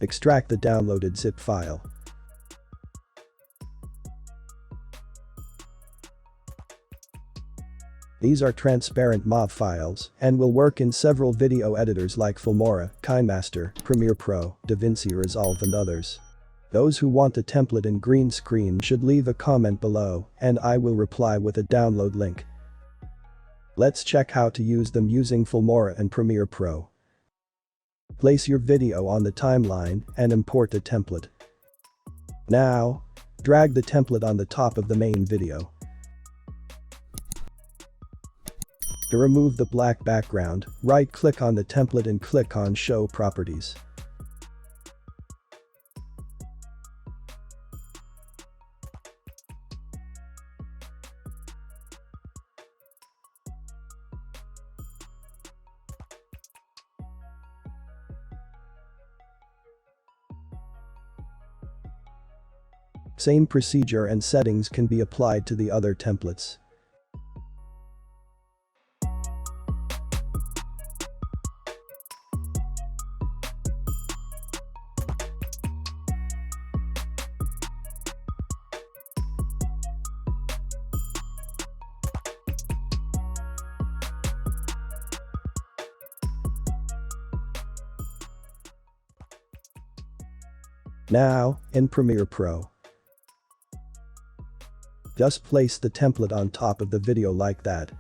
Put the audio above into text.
Extract the downloaded zip file. These are transparent MOV files and will work in several video editors like Filmora, KineMaster, Premiere Pro, DaVinci Resolve and others. Those who want a template in green screen should leave a comment below and I will reply with a download link. Let's check how to use them using Filmora and Premiere Pro. Place your video on the timeline and import a template. Now, drag the template on the top of the main video. To remove the black background, right-click on the template and click on Show Properties. Same procedure and settings can be applied to the other templates. Now, in Premiere Pro, just place the template on top of the video like that.